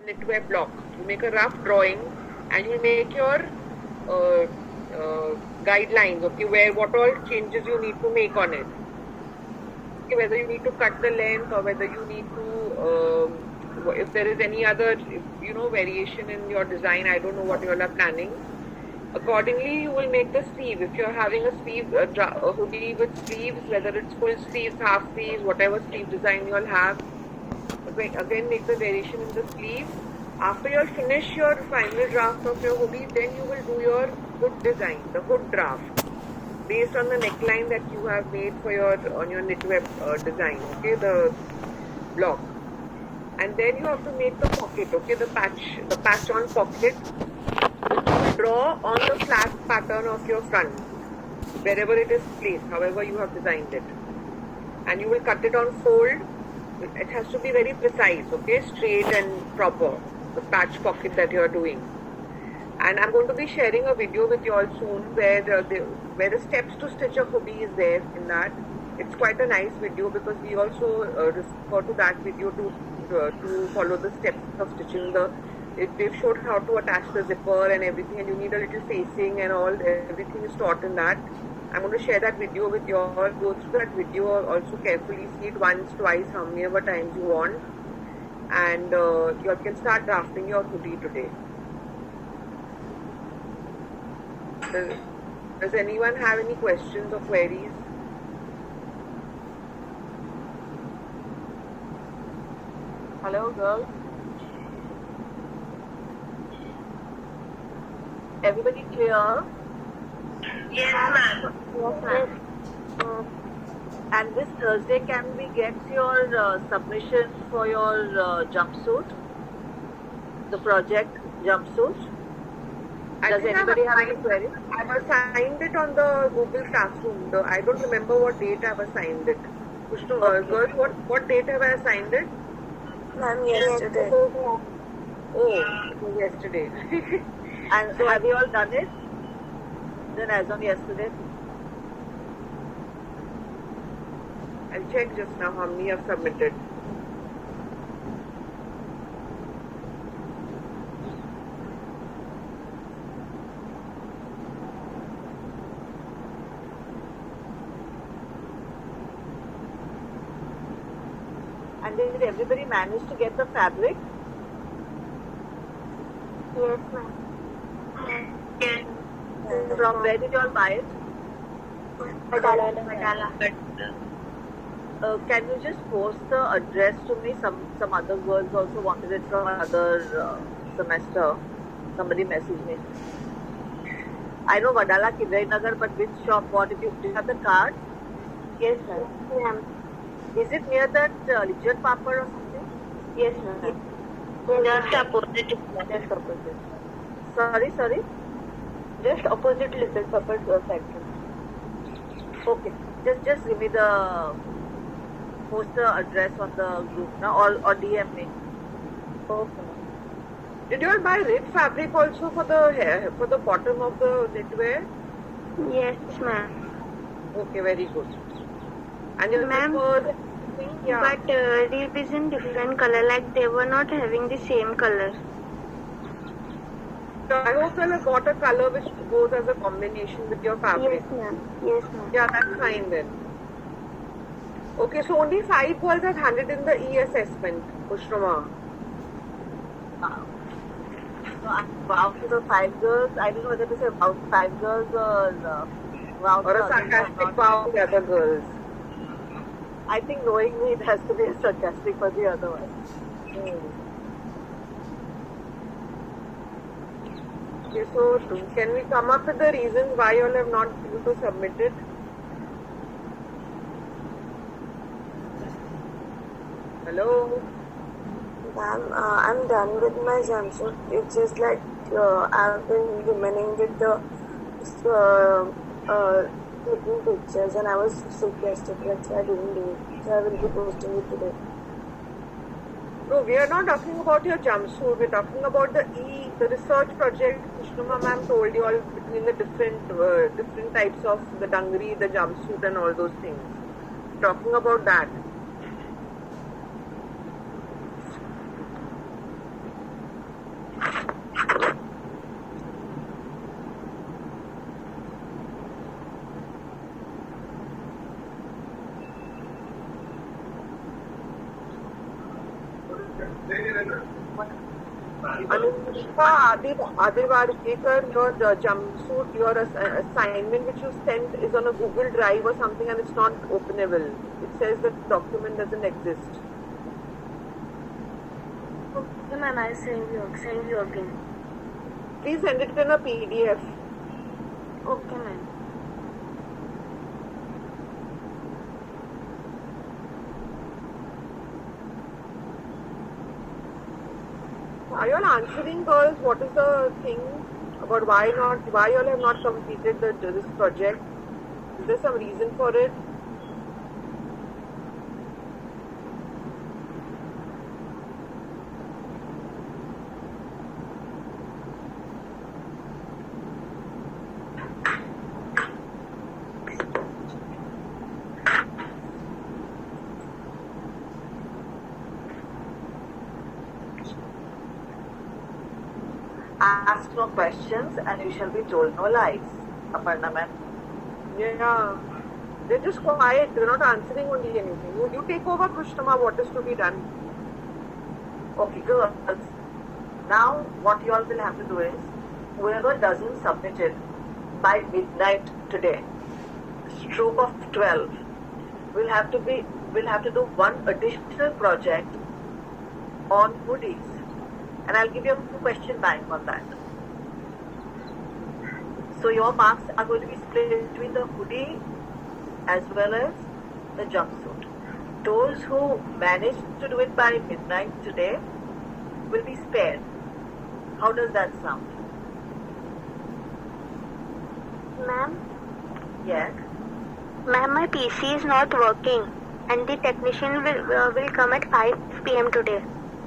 knitwear block. You make a rough drawing and you make your guidelines, okay, where what all changes you need to make on it. Okay, whether you need to cut the length or whether you need to, if there is any other, variation in your design, I don't know what you all are planning. Accordingly, you will make the sleeve. If you're having a sleeve, a hoodie with sleeves, whether it's full sleeves, half sleeves, whatever sleeve design you all have, again make the variation in the sleeve. After you finish your final draft of your hoodie, then you will do your hood design, the hood draft, based on the neckline that you have made for your knitwear design. Okay, the block, and then you have to make the pocket. Okay, the patch on pocket. Draw on the flat pattern of your front, wherever it is placed, however you have designed it, and you will cut it on fold. It has to be very precise, okay, straight and proper, the patch pocket that you are doing. And I'm going to be sharing a video with you all soon where the steps to stitch a hoodie is there in that. It's quite a nice video because we also refer to that video to follow the steps of stitching they've showed how to attach the zipper and everything, and you need a little facing and all, everything is taught in that. I'm going to share that video with you all. Go through that video also carefully, see it once, twice, how many ever times you want, and you can start drafting your hoodie today. Does anyone have any questions or queries? Hello, girls? Everybody clear? Yes, ma'am. Yes, ma'am. And this Thursday, can we get your submission for your jumpsuit? The project jumpsuit? Does anybody have any queries? I've assigned it on the Google Classroom. I don't remember what date I've assigned it. Girls, what date have I assigned it? Ma'am, yesterday. Oh, it was yesterday. And so have you all done it? Then as on yesterday? I'll check just now how many have submitted. And did everybody manage to get the fabric? Yes, ma'am. Yes. From where did you all buy it? Madala. Can you just post the address to me? Some other girls also wanted it from another semester. Somebody messaged me. I know Vadala Kidrainagar, but which shop? What? Do you have the card? Yes, ma'am. Ma'am. Is it near that Lijjat Papad or something? Yes, ma'am. Just opposite. Just opposite. Sorry? Just opposite Lijjat Papad factory. Okay. Just give me the post the address on the group now, or DM me. Okay. Did you all buy red fabric also for the hair, for the bottom of the knitwear? Yes, ma'am. Okay, very good. And your Ma'am, zipper, yeah. But rib is in different color, like they were not having the same color. So I hope you have got a color which goes as a combination with your fabric. Yes, ma'am. Yes, ma'am. Yeah, that's fine then. Okay, so only 5 girls have handed in the e-assessment, Pushrama. So about the 5 girls, I don't know whether to say about 5 girls or a sarcastic wow the other girls. I think knowing me, it has to be a sarcastic for the other one. Okay, so can we come up with the reasons why you all have not been able to submit it? Hello? Ma'am, I'm done with my jumpsuit. It's just like I've been remaining with the clicking pictures, and I was sick yesterday, that's why I didn't do it. So I will be posting it today. No, we are not talking about your jumpsuit. We're talking about the research project. Pushrama ma'am told you all between the different types of the dangri, the jumpsuit, and all those things. Talking about that. Anushka Adivarkekar, your jumpsuit, your assignment which you sent is on a Google Drive or something and it's not openable. It says that document doesn't exist. Okay, ma'am, I'll send you again. Please send it in a PDF. Okay, ma'am. Are you all answering, girls? What is the thing about why you all have not completed this project? Is there some reason for it? Ask no questions and you shall be told no lies. Aparna ma'am. Yeah. They're just quiet. They're not answering only anything. You take over, Krishnama, what is to be done. Okay, girls. Now what you all will have to do is, whoever doesn't submit it by midnight today, stroke of 12, will have to do one additional project on hoodies. And I'll give you a question bank on that. So your marks are going to be split between the hoodie as well as the jumpsuit. Those who manage to do it by midnight today will be spared. How does that sound? Ma'am, Yes. ma'am, my PC is not working and the technician will come at 5 p.m. today.